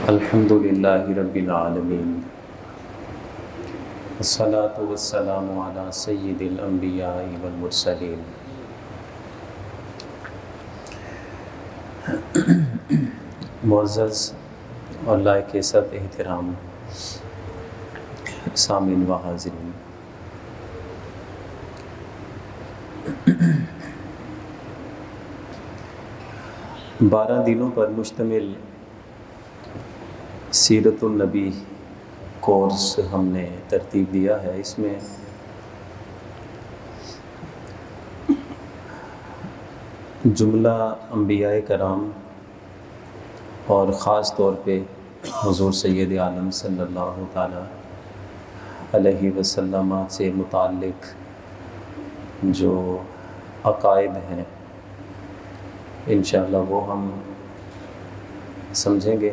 الحمد للہ رب العالمین والصلاة والسلام علی سید الانبیاء والمرسلین۔ معزز اور لائق عزت احترام سامعین و حاضرین، بارہ دنوں پر مشتمل سیرت النبی کورس ہم نے ترتیب دیا ہے۔ اس میں جملہ انبیاء کرام اور خاص طور پہ حضور سید عالم صلی اللہ تعالی علیہ وسلم سے متعلق جو عقائد ہیں انشاءاللہ وہ ہم سمجھیں گے،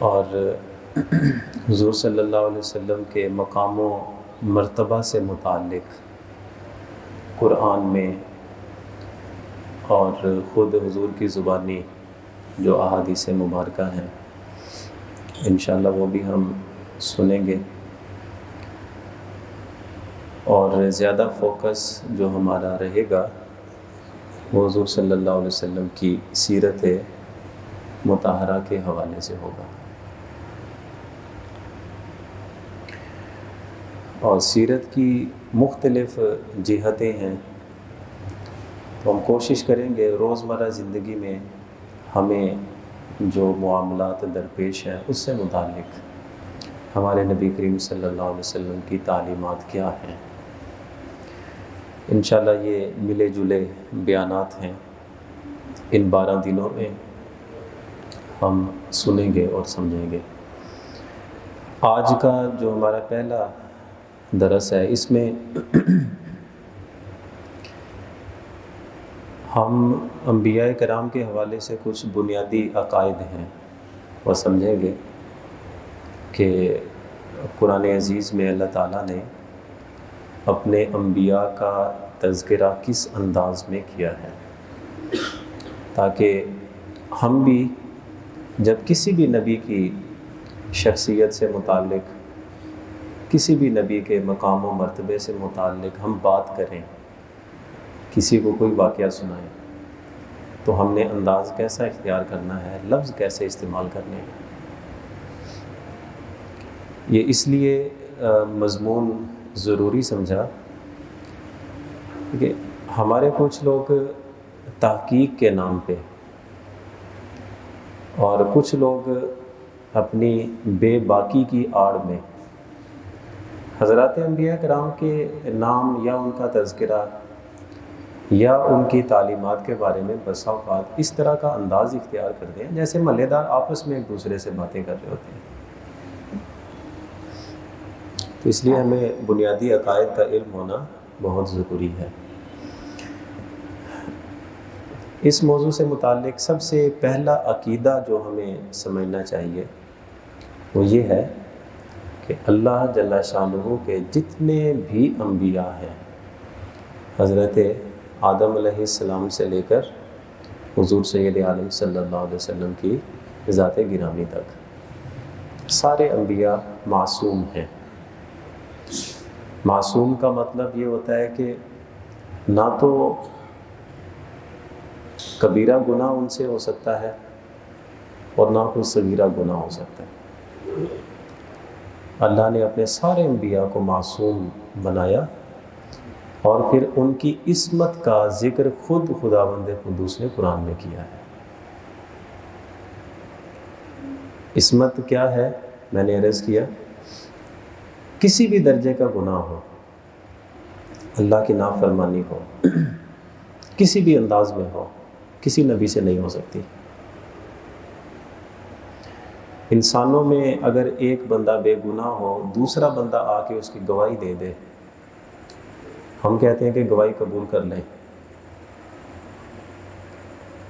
اور حضور صلی اللہ علیہ وسلم کے مقام و مرتبہ سے متعلق قرآن میں اور خود حضور کی زبانی جو احادیث مبارکہ ہیں انشاءاللہ وہ بھی ہم سنیں گے، اور زیادہ فوکس جو ہمارا رہے گا وہ حضور صلی اللہ علیہ وسلم کی سیرت مطہرہ کے حوالے سے ہوگا۔ اور سیرت کی مختلف جہتیں ہیں، تو ہم کوشش کریں گے روزمرہ زندگی میں ہمیں جو معاملات درپیش ہیں اس سے متعلق ہمارے نبی کریم صلی اللہ علیہ وسلم کی تعلیمات کیا ہیں۔ انشاءاللہ یہ ملے جلے بیانات ہیں، ان 12 دنوں میں ہم سنیں گے اور سمجھیں گے۔ آج کا جو ہمارا پہلا درس ہے اس میں ہم انبیاء کرام کے حوالے سے کچھ بنیادی عقائد ہیں وہ سمجھیں گے کہ قرآن عزیز میں اللہ تعالیٰ نے اپنے انبیاء کا تذکرہ کس انداز میں کیا ہے، تاکہ ہم بھی جب کسی بھی نبی کی شخصیت سے متعلق، کسی بھی نبی کے مقام و مرتبے سے متعلق ہم بات کریں، کسی کو کوئی واقعہ سنائیں، تو ہم نے انداز کیسا اختیار کرنا ہے، لفظ کیسے استعمال کرنے ہیں۔ یہ اس لیے مضمون ضروری سمجھا کہ ہمارے کچھ لوگ تحقیق کے نام پہ اور کچھ لوگ اپنی بے باکی کی آڑ میں حضرات انبیاء کرام کے نام یا ان کا تذکرہ یا ان کی تعلیمات کے بارے میں بسا اوقات اس طرح کا انداز اختیار کرتے ہیں جیسے محلے دار آپس میں ایک دوسرے سے باتیں کر رہے ہوتے ہیں۔ تو اس لیے ہمیں بنیادی عقائد کا علم ہونا بہت ضروری ہے۔ اس موضوع سے متعلق سب سے پہلا عقیدہ جو ہمیں سمجھنا چاہیے وہ یہ ہے کہ اللہ جل شانہ کے جتنے بھی انبیاء ہیں، حضرت آدم علیہ السلام سے لے کر حضور سید عالم صلی اللہ علیہ وسلم کی ذات گرامی تک سارے انبیاء معصوم ہیں۔ معصوم کا مطلب یہ ہوتا ہے کہ نہ تو کبیرہ گناہ ان سے ہو سکتا ہے اور نہ کوئی صغیرہ گناہ ہو سکتا ہے۔ اللہ نے اپنے سارے انبیاء کو معصوم بنایا اور پھر ان کی عصمت کا ذکر خود خداوند قدوس نے قرآن میں کیا ہے۔ عصمت کیا ہے؟ میں نے عرض کیا کسی بھی درجے کا گناہ ہو، اللہ کی نافرمانی ہو، کسی بھی انداز میں ہو، کسی نبی سے نہیں ہو سکتی۔ انسانوں میں اگر ایک بندہ بے گناہ ہو، دوسرا بندہ آ کے اس کی گواہی دے دے، ہم کہتے ہیں کہ گواہی قبول کر لیں،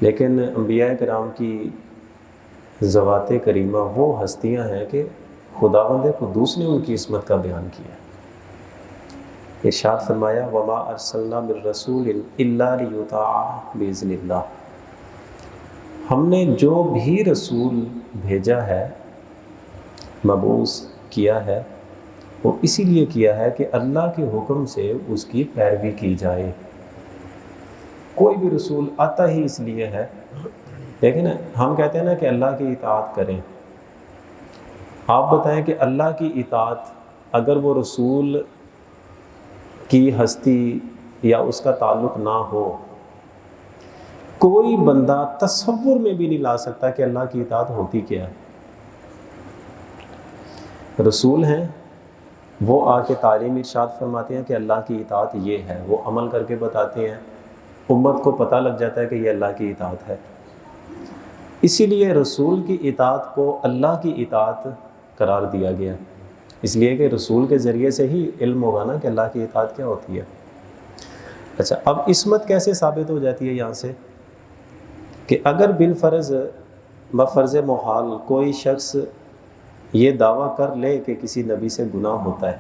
لیکن انبیاء کرام کی ذوات کریمہ وہ ہستیاں ہیں کہ خداوند قدوس نے ان کی عصمت کا بیان کیا۔ ارشاد فرمایا وما ارسلنا من رسول الا لیطاع باذن اللہ، ہم نے جو بھی رسول بھیجا ہے، مبعوث کیا ہے، وہ اسی لیے کیا ہے کہ اللہ کے حکم سے اس کی پیروی کی جائے۔ کوئی بھی رسول آتا ہی اس لیے ہے۔ لیکن ہم کہتے ہیں نا کہ اللہ کی اطاعت کریں۔ آپ بتائیں کہ اللہ کی اطاعت اگر وہ رسول کی ہستی یا اس کا تعلق نہ ہو، کوئی بندہ تصور میں بھی نہیں لا سکتا کہ اللہ کی اطاعت ہوتی کیا ہے۔ رسول ہیں، وہ آ کے تعلیم ارشاد فرماتے ہیں کہ اللہ کی اطاعت یہ ہے، وہ عمل کر کے بتاتے ہیں، امت کو پتہ لگ جاتا ہے کہ یہ اللہ کی اطاعت ہے۔ اسی لیے رسول کی اطاعت کو اللہ کی اطاعت قرار دیا گیا، اس لیے کہ رسول کے ذریعے سے ہی علم ہوگا نا کہ اللہ کی اطاعت کیا ہوتی ہے۔ اچھا، اب عصمت کیسے ثابت ہو جاتی ہے یہاں سے کہ اگر بالفرض بفرض محال کوئی شخص یہ دعویٰ کر لے کہ کسی نبی سے گناہ ہوتا ہے،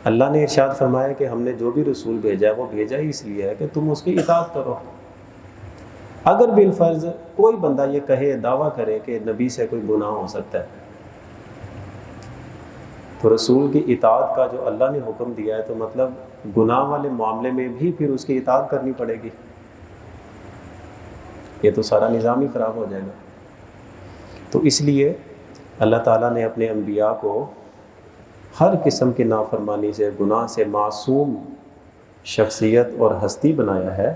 اللہ نے ارشاد فرمایا کہ ہم نے جو بھی رسول بھیجا ہے وہ بھیجا ہی اس لیے ہے کہ تم اس کی اطاعت کرو۔ اگر بالفرض کوئی بندہ یہ کہے، دعویٰ کرے کہ نبی سے کوئی گناہ ہو سکتا ہے، تو رسول کی اطاعت کا جو اللہ نے حکم دیا ہے، تو مطلب گناہ والے معاملے میں بھی پھر اس کی اطاعت کرنی پڑے گی۔ یہ تو سارا نظام ہی خراب ہو جائے گا۔ تو اس لیے اللہ تعالیٰ نے اپنے انبیاء کو ہر قسم کی نافرمانی سے، گناہ سے معصوم شخصیت اور ہستی بنایا ہے۔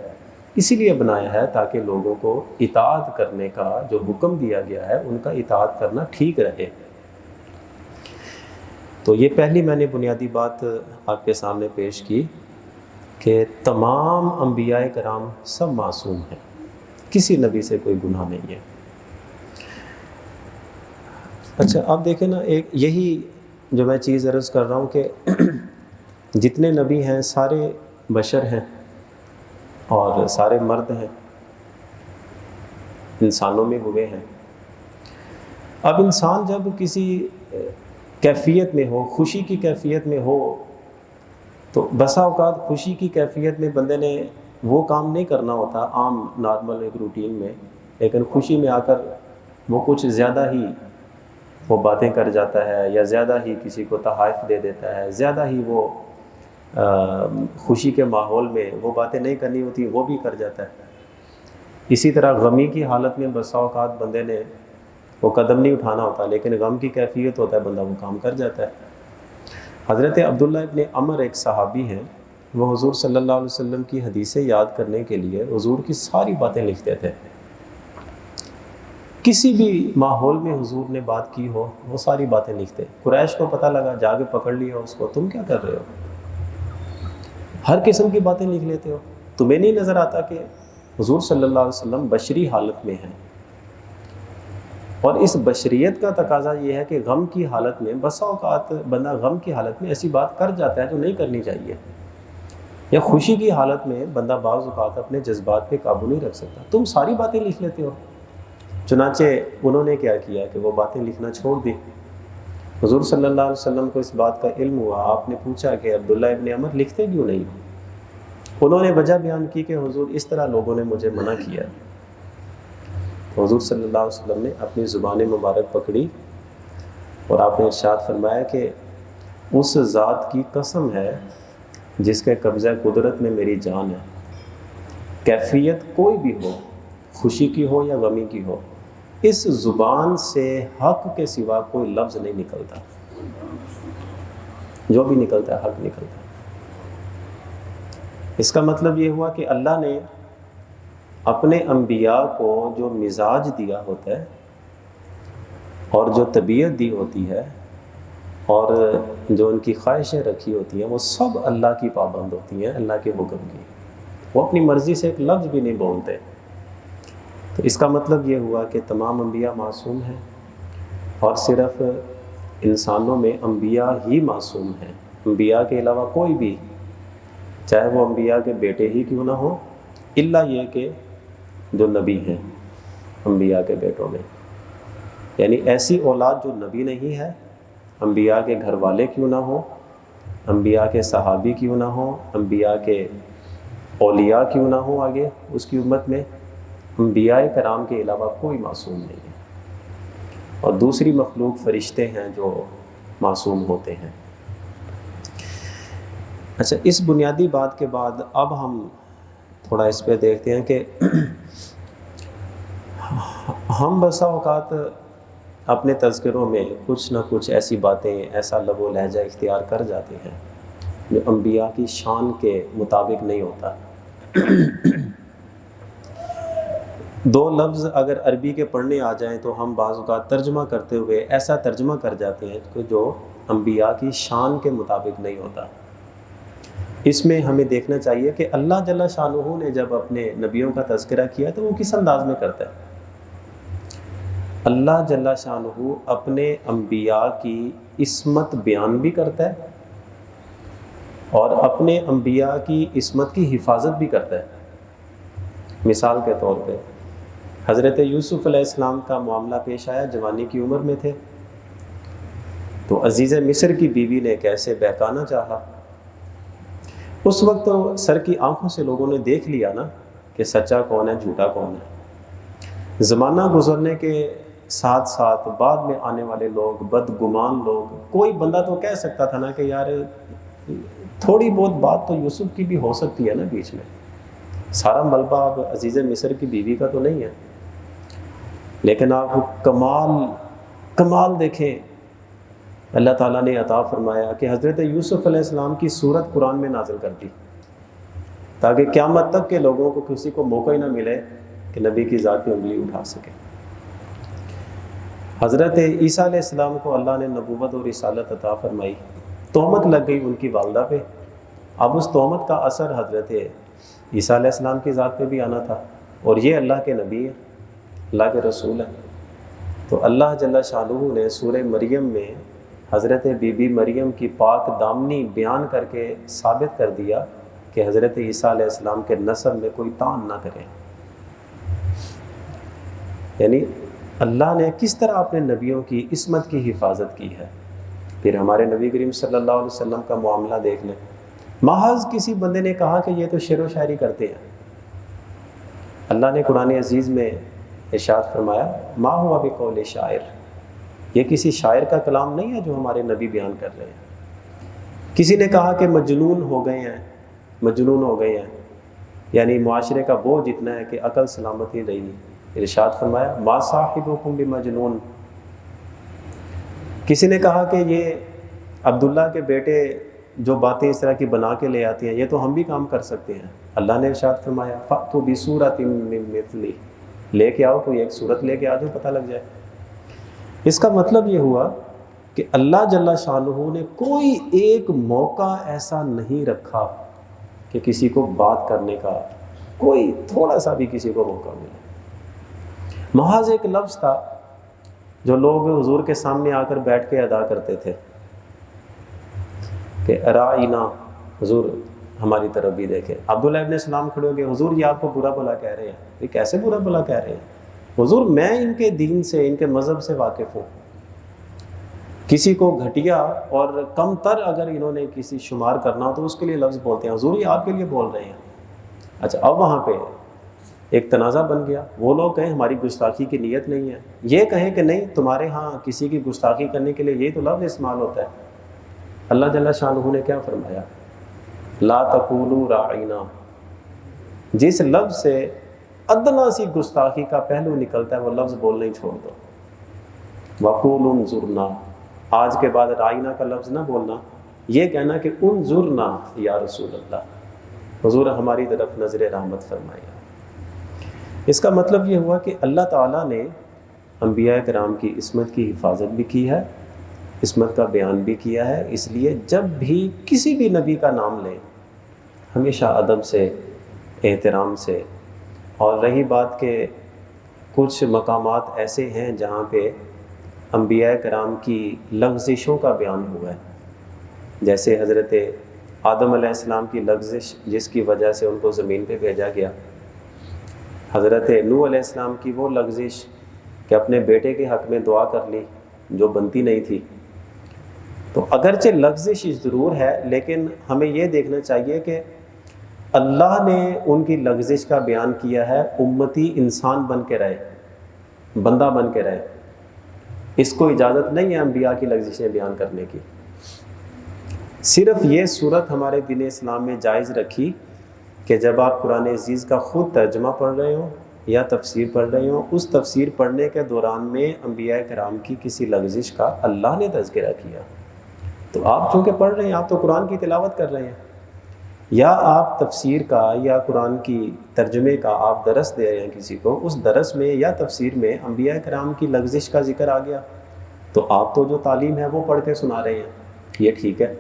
اسی لیے بنایا ہے تاکہ لوگوں کو اطاعت کرنے کا جو حکم دیا گیا ہے ان کا اطاعت کرنا ٹھیک رہے۔ تو یہ پہلی میں نے بنیادی بات آپ کے سامنے پیش کی کہ تمام انبیاء کرام سب معصوم ہیں، کسی نبی سے کوئی گناہ نہیں ہے۔ اچھا، آپ دیکھیں نا، ایک یہی جو میں چیز عرض کر رہا ہوں کہ جتنے نبی ہیں سارے بشر ہیں اور سارے مرد ہیں، انسانوں میں ہوئے ہیں۔ اب انسان جب کسی کیفیت میں ہو، خوشی کی کیفیت میں ہو، تو بسا اوقات خوشی کی کیفیت میں بندے نے وہ کام نہیں کرنا ہوتا عام نارمل ایک روٹین میں، لیکن خوشی میں آ کر وہ کچھ زیادہ ہی وہ باتیں کر جاتا ہے، یا زیادہ ہی کسی کو تحائف دے دیتا ہے، زیادہ ہی وہ خوشی کے ماحول میں وہ باتیں نہیں کرنی ہوتی وہ بھی کر جاتا ہے۔ اسی طرح غمی کی حالت میں بسا اوقات بندے نے وہ قدم نہیں اٹھانا ہوتا، لیکن غم کی کیفیت ہوتا ہے بندہ وہ کام کر جاتا ہے۔ حضرت عبداللہ ابن عمر ایک صحابی ہیں، وہ حضور صلی اللہ علیہ وسلم کی حدیثیں یاد کرنے کے لیے حضور کی ساری باتیں لکھتے تھے۔ کسی بھی ماحول میں حضور نے بات کی ہو وہ ساری باتیں لکھتے۔ قریش کو پتہ لگا، جا کے پکڑ لیا اس کو، تم کیا کر رہے ہو؟ ہر قسم کی باتیں لکھ لیتے ہو، تمہیں نہیں نظر آتا کہ حضور صلی اللہ علیہ وسلم بشری حالت میں ہیں؟ اور اس بشریت کا تقاضا یہ ہے کہ غم کی حالت میں بسا اوقات بندہ غم کی حالت میں ایسی بات کر جاتا ہے جو نہیں کرنی چاہیے، یا خوشی کی حالت میں بندہ بعض اوقات اپنے جذبات پہ قابو نہیں رکھ سکتا، تم ساری باتیں لکھ لیتے ہو۔ چنانچہ انہوں نے کیا کیا کہ وہ باتیں لکھنا چھوڑ دی۔ حضور صلی اللہ علیہ وسلم کو اس بات کا علم ہوا، آپ نے پوچھا کہ عبداللہ ابن عمر لکھتے کیوں نہیں؟ انہوں نے وجہ بیان کی کہ حضور اس طرح لوگوں نے مجھے منع کیا۔ حضور صلی اللہ علیہ وسلم نے اپنی زبان مبارک پکڑی اور آپ نے ارشاد فرمایا کہ اس ذات کی قسم ہے جس کے قبضہ قدرت میں میری جان ہے، کیفیت کوئی بھی ہو، خوشی کی ہو یا غمی کی ہو، اس زبان سے حق کے سوا کوئی لفظ نہیں نکلتا، جو بھی نکلتا ہے حق نکلتا ہے۔ اس کا مطلب یہ ہوا کہ اللہ نے اپنے انبیاء کو جو مزاج دیا ہوتا ہے اور جو طبیعت دی ہوتی ہے اور جو ان کی خواہشیں رکھی ہوتی ہیں، وہ سب اللہ کی پابند ہوتی ہیں، اللہ کے حکم کی۔ وہ اپنی مرضی سے ایک لفظ بھی نہیں بولتے۔ تو اس کا مطلب یہ ہوا کہ تمام انبیاء معصوم ہیں، اور صرف انسانوں میں انبیاء ہی معصوم ہیں۔ انبیاء کے علاوہ کوئی بھی، چاہے وہ انبیاء کے بیٹے ہی کیوں نہ ہو، الا یہ کہ جو نبی ہیں انبیاء کے بیٹوں میں، یعنی ایسی اولاد جو نبی نہیں ہے، انبیاء کے گھر والے کیوں نہ ہوں، انبیاء کے صحابی کیوں نہ ہوں، انبیاء کے اولیاء کیوں نہ ہوں آگے اس کی امت میں، انبیاء کرام کے علاوہ کوئی معصوم نہیں ہے، اور دوسری مخلوق فرشتے ہیں جو معصوم ہوتے ہیں۔ اچھا، اس بنیادی بات کے بعد اب ہم تھوڑا اس پہ دیکھتے ہیں کہ ہم بسا اوقات اپنے تذکروں میں کچھ نہ کچھ ایسی باتیں، ایسا لب و لہجہ اختیار کر جاتے ہیں جو انبیاء کی شان کے مطابق نہیں ہوتا۔ دو لفظ اگر عربی کے پڑھنے آ جائیں تو ہم بعض اوقات ترجمہ کرتے ہوئے ایسا ترجمہ کر جاتے ہیں کہ جو انبیاء کی شان کے مطابق نہیں ہوتا۔ اس میں ہمیں دیکھنا چاہیے کہ اللہ جل شانہ نے جب اپنے نبیوں کا تذکرہ کیا تو وہ کس انداز میں کرتا ہے۔ اللہ جل شانہ اپنے انبیاء کی عصمت بیان بھی کرتا ہے اور اپنے انبیاء کی عصمت کی حفاظت بھی کرتا ہے۔ مثال کے طور پہ حضرت یوسف علیہ السلام کا معاملہ پیش آیا، جوانی کی عمر میں تھے، تو عزیز مصر کی بیوی نے کیسے بہکانا چاہا۔ اس وقت تو سر کی آنکھوں سے لوگوں نے دیکھ لیا نا کہ سچا کون ہے، جھوٹا کون ہے۔ زمانہ گزرنے کے ساتھ ساتھ بعد میں آنے والے لوگ، بدگمان لوگ، کوئی بندہ تو کہہ سکتا تھا نا کہ یار تھوڑی بہت بات تو یوسف کی بھی ہو سکتی ہے نا بیچ میں، سارا ملبہ اب عزیز مصر کی بیوی کا تو نہیں ہے۔ لیکن آپ کمال دیکھیں، اللہ تعالیٰ نے عطا فرمایا کہ حضرت یوسف علیہ السلام کی صورت قرآن میں نازل کر دی تاکہ قیامت تک کے لوگوں کو کسی کو موقع ہی نہ ملے کہ نبی کی ذات پہ انگلی اٹھا سکے۔ حضرت عیسیٰ علیہ السلام کو اللہ نے نبوت اور رسالت عطا فرمائی، تہمت لگ گئی ان کی والدہ پہ، اب اس تہمت کا اثر حضرت عیسیٰ علیہ السلام کی ذات پہ بھی آنا تھا، اور یہ اللہ کے نبی ہیں، اللہ کے رسول ہیں۔ تو اللہ جل شانہ نے سورہ مریم میں حضرت بی بی مریم کی پاک دامنی بیان کر کے ثابت کر دیا کہ حضرت عیسیٰ علیہ السلام کے نسب میں کوئی طعن نہ کرے۔ یعنی اللہ نے کس طرح اپنے نبیوں کی عصمت کی حفاظت کی ہے۔ پھر ہمارے نبی کریم صلی اللہ علیہ وسلم کا معاملہ دیکھ لیں، محض کسی بندے نے کہا کہ یہ تو شعر و شاعری کرتے ہیں، اللہ نے قرآن عزیز میں ارشاد فرمایا ما ہوا بقول شاعر، یہ کسی شاعر کا کلام نہیں ہے جو ہمارے نبی بیان کر رہے ہیں۔ کسی نے کہا کہ مجنون ہو گئے ہیں، یعنی معاشرے کا بوجھ اتنا ہے کہ عقل سلامت ہی رہی، ارشاد فرمایا ما صاحبکم بمجنون۔ کسی نے کہا کہ یہ عبداللہ کے بیٹے جو باتیں اس طرح کی بنا کے لے آتے ہیں، یہ تو ہم بھی کام کر سکتے ہیں۔ اللہ نے ارشاد فرمایا فأتوا بسورۃ من مثلہ، لے کے آؤ، کوئی ایک صورت لے کے آ جاؤ، پتہ لگ جائے۔ اس کا مطلب یہ ہوا کہ اللہ جل شانہ نے کوئی ایک موقع ایسا نہیں رکھا کہ کسی کو بات کرنے کا کوئی تھوڑا سا بھی کسی کو موقع ملے۔ محض ایک لفظ تھا جو لوگ حضور کے سامنے آ کر بیٹھ کے ادا کرتے تھے کہ رائنا، حضور ہماری طرف بھی دیکھیں۔ عبداللہ ابن سلام کھڑے ہو گئے، حضور یہ آپ کو برا بھلا کہہ رہے ہیں۔ یہ کیسے برا بھلا کہہ رہے ہیں؟ حضور میں ان کے دین سے، ان کے مذہب سے واقف ہوں، کسی کو گھٹیا اور کم تر اگر انہوں نے کسی شمار کرنا ہو تو اس کے لیے لفظ بولتے ہیں، حضور یہ آپ کے لیے بول رہے ہیں۔ اچھا، اب وہاں پہ ایک تنازع بن گیا، وہ لوگ کہیں ہماری گستاخی کی نیت نہیں ہے، یہ کہیں کہ نہیں تمہارے ہاں کسی کی گستاخی کرنے کے لیے یہ تو لفظ استعمال ہوتا ہے۔ اللہ جل شانہ نے کیا فرمایا؟ لا تقولوا راعینا، جس لفظ سے ادنا سی گستاخی کا پہلو نکلتا ہے وہ لفظ بولنا ہی چھوڑ دو۔ وقولوا انظرنا، آج کے بعد رائنا کا لفظ نہ بولنا، یہ کہنا کہ انظرنا یا رسول اللہ، حضور ہماری طرف نظر رحمت فرمائیے۔ اس کا مطلب یہ ہوا کہ اللہ تعالیٰ نے انبیاء کرام کی عصمت کی حفاظت بھی کی ہے، عصمت کا بیان بھی کیا ہے، اس لیے جب بھی کسی بھی نبی کا نام لیں ہمیشہ ادب سے، احترام سے۔ اور رہی بات کہ کچھ مقامات ایسے ہیں جہاں پہ انبیاء کرام کی لغزشوں کا بیان ہوا ہے، جیسے حضرت آدم علیہ السلام کی لغزش جس کی وجہ سے ان کو زمین پہ بھیجا گیا، حضرت نوح علیہ السلام کی وہ لغزش کہ اپنے بیٹے کے حق میں دعا کر لی جو بنتی نہیں تھی۔ تو اگرچہ لغزش ضرور ہے، لیکن ہمیں یہ دیکھنا چاہیے کہ اللہ نے ان کی لغزش کا بیان کیا ہے، امتی انسان بن کے رہے، بندہ بن کے رہے، اس کو اجازت نہیں ہے انبیاء کی لغزشیں بیان کرنے کی۔ صرف یہ صورت ہمارے دین اسلام میں جائز رکھی کہ جب آپ قرآن عزیز کا خود ترجمہ پڑھ رہے ہوں یا تفسیر پڑھ رہے ہوں، اس تفسیر پڑھنے کے دوران میں انبیاء کرام کی کسی لغزش کا اللہ نے تذکرہ کیا، تو آپ چونکہ پڑھ رہے ہیں، آپ تو قرآن کی تلاوت کر رہے ہیں، یا آپ تفسیر کا یا قرآن کی ترجمے کا آپ درس دے رہے ہیں کسی کو، اس درس میں یا تفسیر میں انبیاء کرام کی لغزش کا ذکر آ گیا، تو آپ تو جو تعلیم ہے وہ پڑھ کے سنا رہے ہیں، یہ ٹھیک ہے۔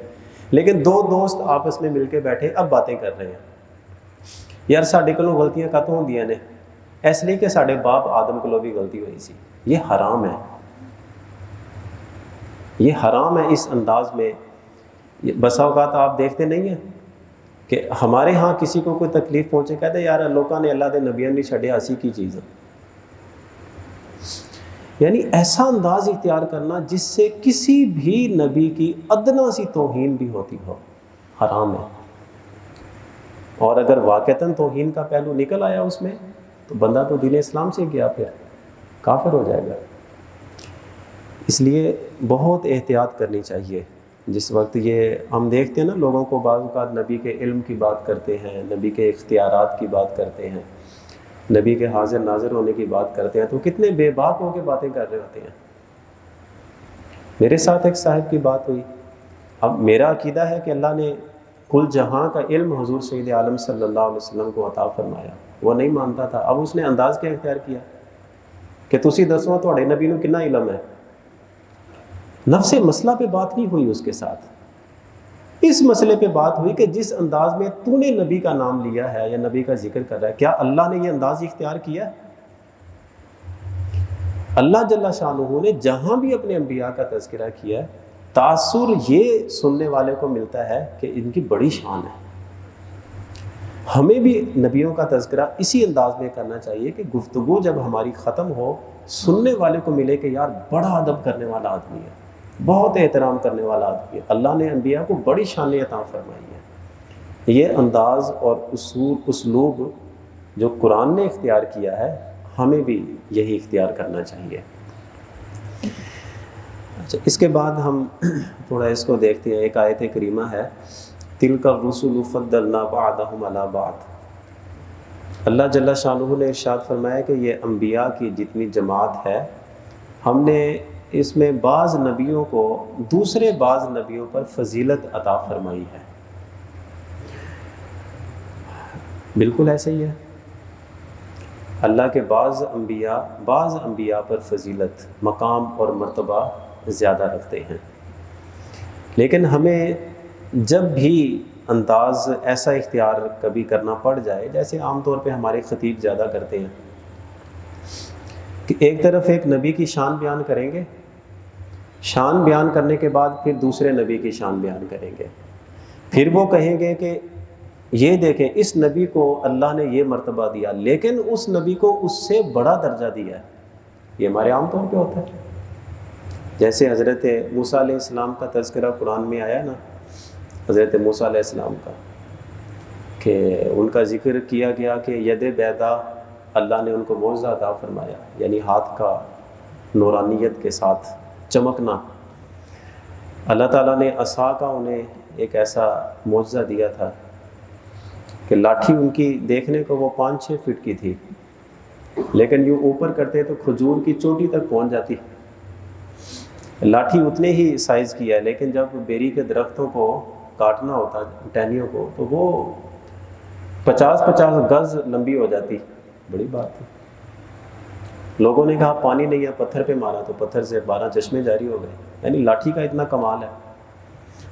لیکن دو دوست آپس میں مل کے بیٹھے اب باتیں کر رہے ہیں، یار ساڈے کولوں غلطیاں کتوں ہوندیاں نے، اس لیے کہ ساڈے باپ آدم کولوں بھی غلطی ہوئی سی، یہ حرام ہے، یہ حرام ہے اس انداز میں۔ بسا اوقات آپ دیکھتے نہیں ہیں کہ ہمارے ہاں کسی کو کوئی تکلیف پہنچے، کہتے ہیں یار لوکاں نے اللہ دے نبیاں نہیں چھڈیا، اسی کی چیز ہے، یعنی ایسا انداز اختیار کرنا جس سے کسی بھی نبی کی ادنا سی توہین بھی ہوتی ہو، حرام ہے۔ اور اگر واقعتاً توہین کا پہلو نکل آیا اس میں، تو بندہ تو دین اسلام سے گیا، پھر کافر ہو جائے گا۔ اس لیے بہت احتیاط کرنی چاہیے۔ جس وقت یہ ہم دیکھتے ہیں نا، لوگوں کو بعض اوقات نبی کے علم کی بات کرتے ہیں، نبی کے اختیارات کی بات کرتے ہیں، نبی کے حاضر ناظر ہونے کی بات کرتے ہیں، تو کتنے بے باک ہو کے باتیں کر رہے ہوتے ہیں۔ میرے ساتھ ایک صاحب کی بات ہوئی، اب میرا عقیدہ ہے کہ اللہ نے کل جہاں کا علم حضور سید عالم صلی اللہ علیہ وسلم کو عطا فرمایا، وہ نہیں مانتا تھا۔ اب اس نے انداز کیا اختیار کیا کہ تسی دسو تہاڈے نبی نو کتنا علم ہے۔ نفس مسئلہ پہ بات نہیں ہوئی اس کے ساتھ، اس مسئلے پہ بات ہوئی کہ جس انداز میں تو نے نبی کا نام لیا ہے یا نبی کا ذکر کر رہا ہے، کیا اللہ نے یہ انداز اختیار کیا؟ اللہ جل شانہ نے جہاں بھی اپنے انبیاء کا تذکرہ کیا ہے، تاثر یہ سننے والے کو ملتا ہے کہ ان کی بڑی شان ہے۔ ہمیں بھی نبیوں کا تذکرہ اسی انداز میں کرنا چاہیے کہ گفتگو جب ہماری ختم ہو، سننے والے کو ملے کہ یار بڑا ادب کرنے والا آدمی ہے، بہت احترام کرنے والا آدمی ہے، اللہ نے انبیاء کو بڑی شان عطا فرمائی ہے۔ یہ انداز اور اسلوب جو قرآن نے اختیار کیا ہے، ہمیں بھی یہی اختیار کرنا چاہیے۔ اچھا، اس کے بعد ہم تھوڑا اس کو دیکھتے ہیں۔ ایک آیت کریمہ ہے، تِلْكَ الرُّسُلُ فَضَّلْنَا بَعْضَهُمْ عَلَىٰ بَعْضٍ۔ اللہ جل شانہ نے ارشاد فرمایا کہ یہ انبیاء کی جتنی جماعت ہے، ہم نے اس میں بعض نبیوں کو دوسرے بعض نبیوں پر فضیلت عطا فرمائی ہے۔ بالکل ایسے ہی ہے، اللہ کے بعض انبیاء پر فضیلت، مقام اور مرتبہ زیادہ رکھتے ہیں۔ لیکن ہمیں جب بھی انداز ایسا اختیار کبھی کرنا پڑ جائے، جیسے عام طور پہ ہمارے خطیب زیادہ کرتے ہیں کہ ایک طرف ایک نبی کی شان بیان کریں گے، شان بیان کرنے کے بعد پھر دوسرے نبی کی شان بیان کریں گے، پھر وہ کہیں گے کہ یہ دیکھیں اس نبی کو اللہ نے یہ مرتبہ دیا، لیکن اس نبی کو اس سے بڑا درجہ دیا ہے۔ یہ ہمارے عام طور پہ ہوتا ہے۔ جیسے حضرت موسیٰ علیہ السلام کا تذکرہ قرآن میں آیا نا، حضرت موسیٰ علیہ السلام کا، کہ ان کا ذکر کیا گیا کہ ید بیضا، اللہ نے ان کو معجزہ عطا فرمایا، یعنی ہاتھ کا نورانیت کے ساتھ چمکنا۔ اللہ تعالیٰ نے عصا کا انہیں ایک ایسا معجزہ دیا تھا کہ لاٹھی ان کی دیکھنے کو وہ 5-6 فٹ کی تھی، لیکن یوں اوپر کرتے تو کھجور کی چوٹی تک پہنچ جاتی۔ لاٹھی اتنے ہی سائز کی ہے، لیکن جب بیری کے درختوں کو کاٹنا ہوتا ٹہنیوں کو، تو وہ 50-50 گز لمبی ہو جاتی۔ بڑی بات ہے۔ لوگوں نے کہا پانی نہیں ہے، پتھر پہ مارا تو پتھر سے 12 چشمے جاری ہو گئے، یعنی لاٹھی کا اتنا کمال ہے۔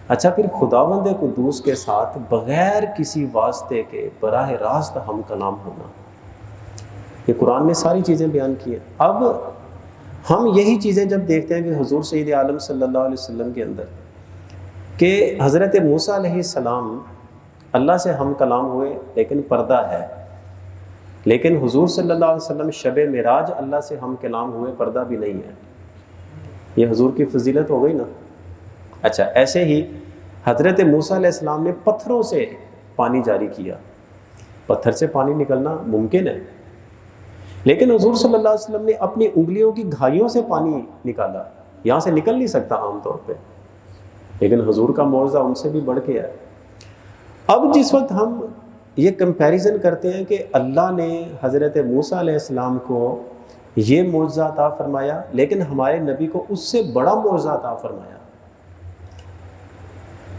اچھا، پھر خداوند قدوس کے ساتھ بغیر کسی واسطے کے براہ راست ہم کلام ہونا، یہ قرآن نے ساری چیزیں بیان کی ہیں۔ اب ہم یہی چیزیں جب دیکھتے ہیں کہ حضور سید عالم صلی اللہ علیہ وسلم کے اندر، کہ حضرت موسیٰ علیہ السلام اللہ سے ہم کلام ہوئے لیکن پردہ ہے، لیکن حضور صلی اللہ علیہ وسلم شب معراج اللہ سے ہم کلام ہوئے، پردہ بھی نہیں ہے، یہ حضور کی فضیلت ہو گئی نا۔ اچھا، ایسے ہی حضرت موسیٰ علیہ السلام نے پتھروں سے پانی جاری کیا، پتھر سے پانی نکلنا ممکن ہے، لیکن حضور صلی اللہ علیہ وسلم نے اپنی انگلیوں کی گھائیوں سے پانی نکالا، یہاں سے نکل نہیں سکتا عام طور پہ، لیکن حضور کا معجزہ ان سے بھی بڑھ کے ہے۔ اب جس وقت ہم یہ کمپیریزن کرتے ہیں کہ اللہ نے حضرت موسیٰ علیہ السلام کو یہ معجزہ عطا فرمایا لیکن ہمارے نبی کو اس سے بڑا معجزہ عطا فرمایا،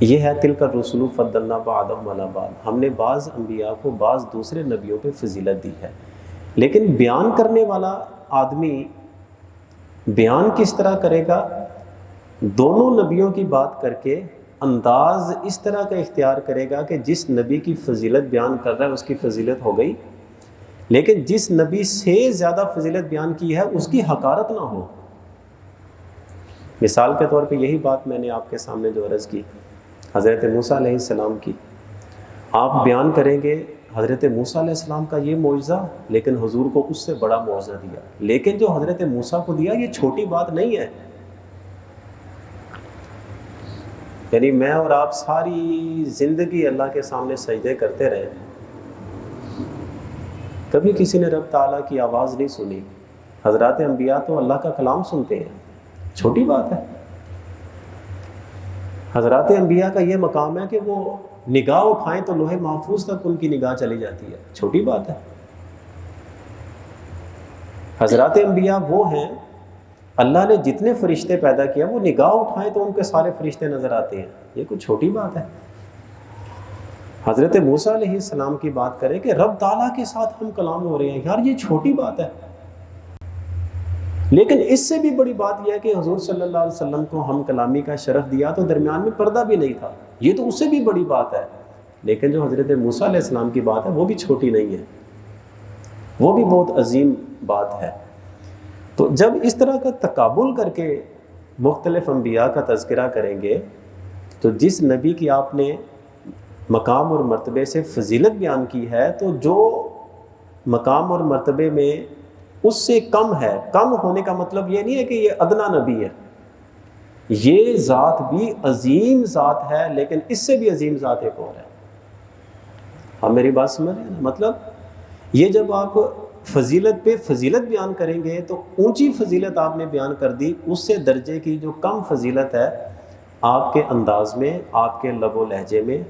یہ ہے تلک الرسل فضلنا بعضهم علی بعض، ہم نے بعض انبیاء کو بعض دوسرے نبیوں پہ فضیلت دی ہے۔ لیکن بیان کرنے والا آدمی بیان کس طرح کرے گا؟ دونوں نبیوں کی بات کر کے انداز اس طرح کا اختیار کرے گا کہ جس نبی کی فضیلت بیان کر رہا ہے اس کی فضیلت ہو گئی، لیکن جس نبی سے زیادہ فضیلت بیان کی ہے اس کی حقارت نہ ہو۔ مثال کے طور پہ یہی بات میں نے آپ کے سامنے جو عرض کی حضرت موسیٰ علیہ السلام کی، آپ بیان کریں گے حضرت موسیٰ علیہ السلام کا یہ معجزہ لیکن حضور کو اس سے بڑا معجزہ دیا، لیکن جو حضرت موسیٰ کو دیا یہ چھوٹی بات نہیں ہے۔ یعنی میں اور آپ ساری زندگی اللہ کے سامنے سجدے کرتے رہے، کبھی کسی نے رب تعالیٰ کی آواز نہیں سنی۔ حضرات انبیاء تو اللہ کا کلام سنتے ہیں، چھوٹی بات ہے۔ حضرات انبیاء کا یہ مقام ہے کہ وہ نگاہ اٹھائیں تو لوح محفوظ تک ان کی نگاہ چلی جاتی ہے، چھوٹی بات ہے۔ حضرات انبیاء وہ ہیں، اللہ نے جتنے فرشتے پیدا کیا وہ نگاہ اٹھائیں تو ان کے سارے فرشتے نظر آتے ہیں، یہ کوئی چھوٹی بات ہے۔ حضرت موسیٰ علیہ السلام کی بات کریں کہ رب تعالیٰ کے ساتھ ہم کلام ہو رہے ہیں، یار یہ چھوٹی بات ہے۔ لیکن اس سے بھی بڑی بات یہ ہے کہ حضور صلی اللہ علیہ وسلم کو ہم کلامی کا شرف دیا تو درمیان میں پردہ بھی نہیں تھا، یہ تو اس سے بھی بڑی بات ہے۔ لیکن جو حضرت موسیٰ علیہ السلام کی بات ہے وہ بھی چھوٹی نہیں ہے، وہ بھی بہت عظیم بات ہے۔ تو جب اس طرح کا تقابل کر کے مختلف انبیاء کا تذکرہ کریں گے تو جس نبی کی آپ نے مقام اور مرتبے سے فضیلت بیان کی ہے تو جو مقام اور مرتبے میں اس سے کم ہے، کم ہونے کا مطلب یہ نہیں ہے کہ یہ ادنا نبی ہے، یہ ذات بھی عظیم ذات ہے، لیکن اس سے بھی عظیم ذات ایک اور ہے۔ آپ میری بات سمجھ رہے ہیں نا؟ مطلب یہ جب آپ فضیلت پہ فضیلت بیان کریں گے تو اونچی فضیلت آپ نے بیان کر دی، اس سے درجے کی جو کم فضیلت ہے آپ کے انداز میں، آپ کے لب و لہجے میں،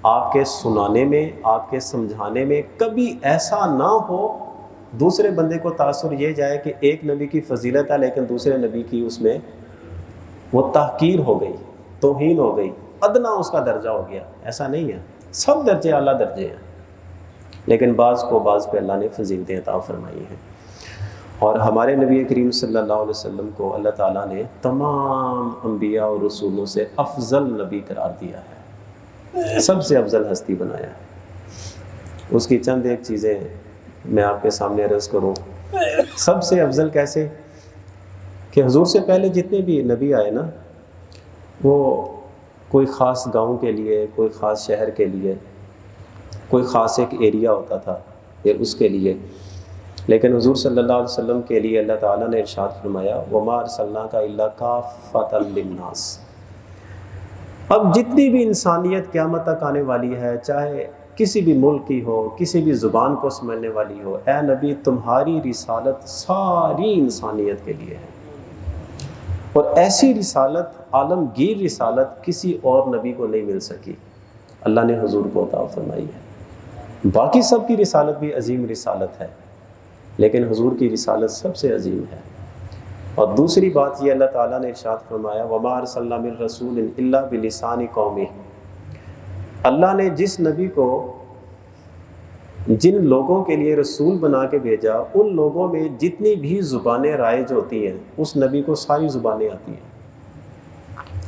آپ کے سنانے میں، آپ کے سمجھانے میں کبھی ایسا نہ ہو دوسرے بندے کو تاثر یہ جائے کہ ایک نبی کی فضیلت ہے لیکن دوسرے نبی کی اس میں وہ تحقیر ہو گئی، توہین ہو گئی، ادنا اس کا درجہ ہو گیا۔ ایسا نہیں ہے، سب درجے اعلیٰ درجے ہیں، لیکن بعض کو بعض پہ اللہ نے فضیلتیں عطا فرمائی ہیں۔ اور ہمارے نبی کریم صلی اللہ علیہ وسلم کو اللہ تعالیٰ نے تمام انبیاء اور رسولوں سے افضل نبی قرار دیا ہے، سب سے افضل ہستی بنایا ہے۔ اس کی چند ایک چیزیں میں آپ کے سامنے عرض کروں۔ سب سے افضل کیسے کہ حضور سے پہلے جتنے بھی نبی آئے نا وہ کوئی خاص گاؤں کے لیے، کوئی خاص شہر کے لیے، کوئی خاص ایک ایریا ہوتا تھا یہ اس کے لیے، لیکن حضور صلی اللہ علیہ وسلم کے لیے اللہ تعالیٰ نے ارشاد فرمایا وَمَا أَرْسَلْنَاكَ إِلَّا كَافَّةً لِلنَّاسِ۔ اب جتنی بھی انسانیت قیامت تک آنے والی ہے، چاہے کسی بھی ملک کی ہو، کسی بھی زبان کو سمجھنے والی ہو، اے نبی تمہاری رسالت ساری انسانیت کے لیے ہے، اور ایسی رسالت، عالمگیر رسالت کسی اور نبی کو نہیں مل سکی، اللہ نے حضور کو عطا فرمائی ہے۔ باقی سب کی رسالت بھی عظیم رسالت ہے لیکن حضور کی رسالت سب سے عظیم ہے۔ اور دوسری بات یہ اللہ تعالیٰ نے ارشاد فرمایا وَمَا أَرْسَلْنَا مِن رَّسُولٍ إِلَّا بِلِسَانِ قَوْمِهِ۔ اللہ نے جس نبی کو جن لوگوں کے لیے رسول بنا کے بھیجا ان لوگوں میں جتنی بھی زبانیں رائج ہوتی ہیں اس نبی کو ساری زبانیں آتی ہیں۔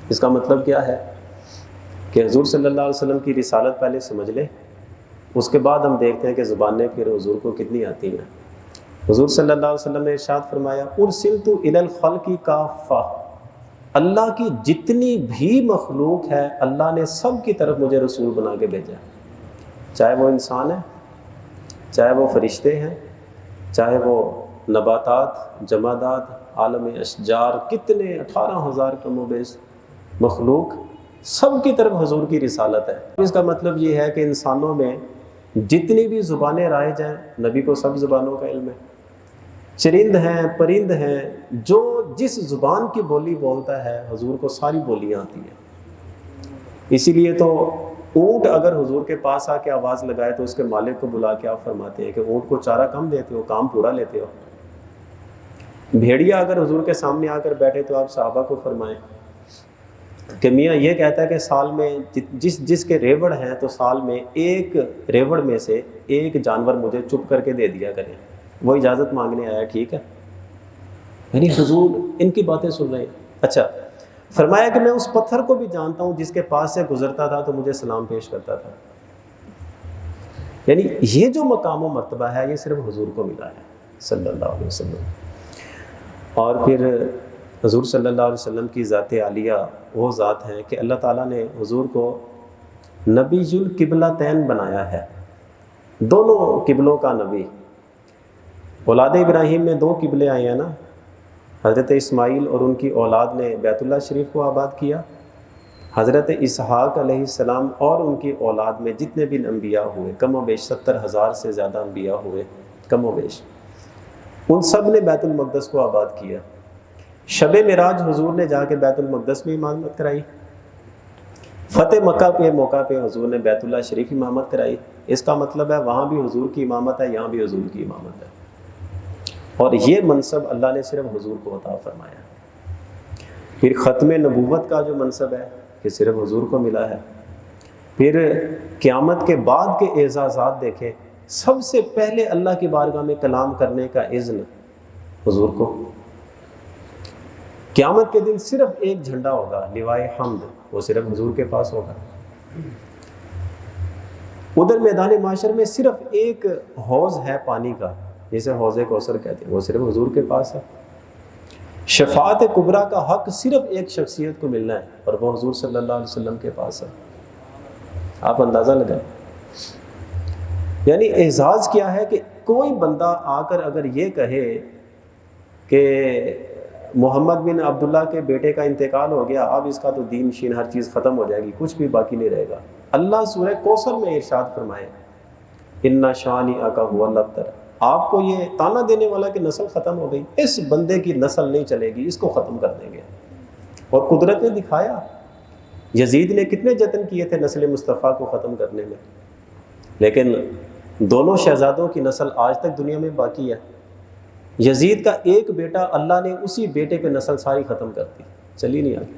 اس کا مطلب کیا ہے کہ حضور صلی اللہ علیہ وسلم کی رسالت پہلے سمجھ لیں، اس کے بعد ہم دیکھتے ہیں کہ زبانیں پھر حضور کو کتنی آتی ہیں۔ حضور صلی اللہ علیہ وسلم نے ارشاد فرمایا ارسلت الی الخلق کافہ، اللہ کی جتنی بھی مخلوق ہے اللہ نے سب کی طرف مجھے رسول بنا کے بھیجا، چاہے وہ انسان ہے، چاہے وہ فرشتے ہیں، چاہے وہ نباتات، جمادات، عالم اشجار، کتنے 18,000 کم و بیش مخلوق، سب کی طرف حضور کی رسالت ہے۔ اس کا مطلب یہ ہے کہ انسانوں میں جتنی بھی زبانیں رائج ہیں نبی کو سب زبانوں کا علم ہے، چرند ہیں پرند ہیں، جو جس زبان کی بولی بولتا ہے حضور کو ساری بولیاں آتی ہیں۔ اسی لیے تو اونٹ اگر حضور کے پاس آ کے آواز لگائے تو اس کے مالک کو بلا کے آپ فرماتے ہیں کہ اونٹ کو چارہ کم دیتے ہو، کام پورا لیتے ہو۔ بھیڑیا اگر حضور کے سامنے آ کر بیٹھے تو آپ صحابہ کو فرمائیں کہ میاں یہ کہتا ہے کہ سال میں جس کے ریوڑ ہیں تو سال میں ایک ریوڑ میں سے ایک جانور مجھے چپ کر کے دے دیا کریں، وہ اجازت مانگنے آیا، ٹھیک ہے؟ یعنی حضور ان کی باتیں سن رہے ہیں۔ اچھا، فرمایا کہ میں اس پتھر کو بھی جانتا ہوں جس کے پاس سے گزرتا تھا تو مجھے سلام پیش کرتا تھا۔ یعنی یہ جو مقام و مرتبہ ہے یہ صرف حضور کو ملا ہے صلی اللہ علیہ وسلم۔ اور پھر حضور صلی اللہ علیہ وسلم کی ذات عالیہ وہ ذات ہیں کہ اللہ تعالیٰ نے حضور کو نبی القبلتین بنایا ہے، دونوں قبلوں کا نبی۔ اولاد ابراہیم میں 2 قبلے آئے ہیں نا، حضرت اسماعیل اور ان کی اولاد نے بیت اللہ شریف کو آباد کیا، حضرت اسحاق علیہ السلام اور ان کی اولاد میں جتنے بھی انبیاء ہوئے، کم و بیش 70,000 سے زیادہ انبیاء ہوئے، کم و بیش، ان سب نے بیت المقدس کو آباد کیا۔ شب معراج حضور نے جا کے بیت المقدس میں امامت کرائی، فتح مکہ پہ موقع پہ حضور نے بیت اللہ شریف امامت کرائی۔ اس کا مطلب ہے وہاں بھی حضور کی امامت ہے، یہاں بھی حضور کی امامت ہے، اور یہ منصب اللہ نے صرف حضور کو عطا فرمایا۔ پھر ختم نبوت کا جو منصب ہے یہ صرف حضور کو ملا ہے۔ پھر قیامت کے بعد کے اعزازات دیکھیں، سب سے پہلے اللہ کی بارگاہ میں کلام کرنے کا اذن حضور کو۔ قیامت کے دن صرف ایک جھنڈا ہوگا، لوائے حمد، وہ صرف حضور کے پاس ہوگا۔ ادھر میدان معاشر میں صرف ایک حوض ہے پانی کا جسے حوض کوثر کہتے ہیں، وہ صرف حضور کے پاس ہے۔ شفاعت کبریٰ کا حق صرف ایک شخصیت کو ملنا ہے اور وہ حضور صلی اللہ علیہ وسلم کے پاس ہے۔ آپ اندازہ لگائیں، یعنی اعزاز کیا ہے کہ کوئی بندہ آ کر اگر یہ کہے کہ محمد بن عبداللہ کے بیٹے کا انتقال ہو گیا، اب اس کا تو دین شین ہر چیز ختم ہو جائے گی، کچھ بھی باقی نہیں رہے گا۔ اللہ سورہ کوثر میں ارشاد فرمائے اِنَّ شَانِئَکَ هُوَ الْأَبْتَرُ، آپ کو یہ تانا دینے والا کہ نسل ختم ہو گئی، اس بندے کی نسل نہیں چلے گی، اس کو ختم کر دیں گے۔ اور قدرت نے دکھایا، یزید نے کتنے جتن کیے تھے نسل مصطفیٰ کو ختم کرنے میں، لیکن دونوں شہزادوں کی نسل آج تک دنیا میں باقی ہے۔ یزید کا ایک بیٹا، اللہ نے اسی بیٹے پہ نسل ساری ختم کر دی، چلی نہیں آگے۔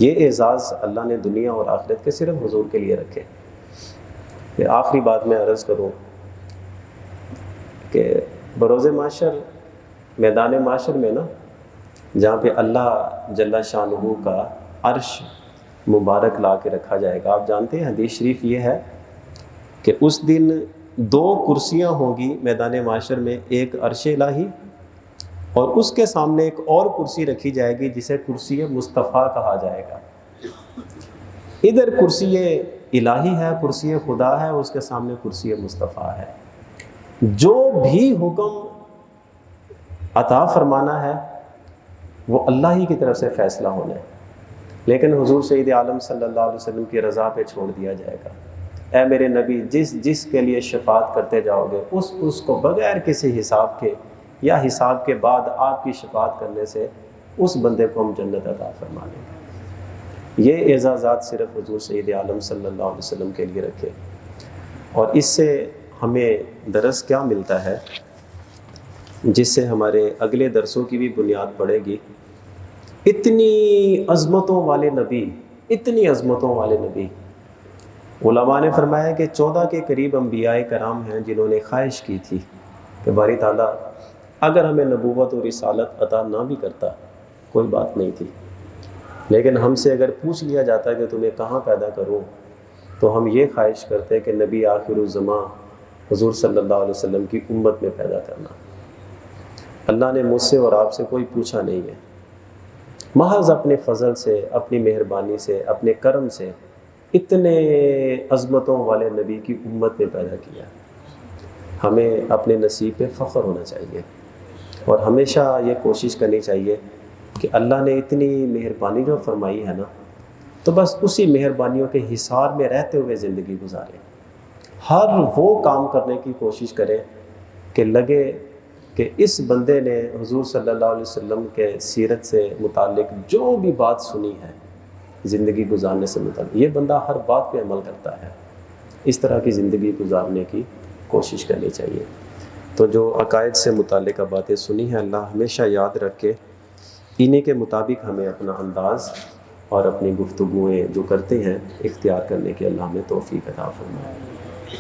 یہ اعزاز اللہ نے دنیا اور آخرت کے صرف حضور کے لیے رکھے۔ پھر آخری بات میں عرض کروں کہ بروز معاشر، میدان معاشر میں نا، جہاں پہ اللہ جل شانہ کا عرش مبارک لا کے رکھا جائے گا، آپ جانتے ہیں حدیث شریف یہ ہے کہ اس دن 2 کرسیاں ہوں گی میدان معاشر میں، ایک عرش الہی اور اس کے سامنے ایک اور کرسی رکھی جائے گی جسے کرسی مصطفیٰ کہا جائے گا۔ ادھر کرسی الہی ہے، کرسی خدا ہے، اس کے سامنے کرسی مصطفیٰ ہے۔ جو بھی حکم عطا فرمانا ہے وہ اللہ ہی کی طرف سے فیصلہ ہونا ہے، لیکن حضور سید عالم صلی اللہ علیہ وسلم کی رضا پہ چھوڑ دیا جائے گا۔ اے میرے نبی، جس کے لیے شفاعت کرتے جاؤ گے اس کو بغیر کسی حساب کے یا حساب کے بعد آپ کی شفاعت کرنے سے اس بندے کو ہم جنت عطا فرما دیں گے۔ یہ اعزازات صرف حضور سید عالم صلی اللہ علیہ وسلم کے لیے رکھے۔ اور اس سے ہمیں درس کیا ملتا ہے، جس سے ہمارے اگلے درسوں کی بھی بنیاد پڑے گی۔ اتنی عظمتوں والے نبی، اتنی عظمتوں والے نبی، علماء نے فرمایا کہ 14 کے قریب انبیاء کرام ہیں جنہوں نے خواہش کی تھی کہ باری تعالیٰ اگر ہمیں نبوت اور رسالت عطا نہ بھی کرتا کوئی بات نہیں تھی، لیکن ہم سے اگر پوچھ لیا جاتا کہ تمہیں کہاں پیدا کروں تو ہم یہ خواہش کرتے کہ نبی آخر الزماں حضور صلی اللہ علیہ وسلم کی امت میں پیدا کرنا۔ اللہ نے مجھ سے اور آپ سے کوئی پوچھا نہیں ہے، محض اپنے فضل سے، اپنی مہربانی سے، اپنے کرم سے اتنے عظمتوں والے نبی کی امت میں پیدا کیا۔ ہمیں اپنے نصیب پہ فخر ہونا چاہیے اور ہمیشہ یہ کوشش کرنی چاہیے کہ اللہ نے اتنی مہربانی جو فرمائی ہے نا، تو بس اسی مہربانیوں کے حصار میں رہتے ہوئے زندگی گزاریں۔ ہر وہ کام کرنے کی کوشش کریں کہ لگے کہ اس بندے نے حضور صلی اللہ علیہ وسلم کے سیرت سے متعلق جو بھی بات سنی ہے زندگی گزارنے سے متعلق، یہ بندہ ہر بات پہ عمل کرتا ہے، اس طرح کی زندگی گزارنے کی کوشش کرنی چاہیے۔ تو جو عقائد سے متعلقہ باتیں سنی ہیں، اللہ ہمیشہ یاد رکھ کے انہی کے مطابق ہمیں اپنا انداز اور اپنی گفتگویں جو کرتے ہیں اختیار کرنے کی اللہ ہمیں توفیق عطا فرمائے۔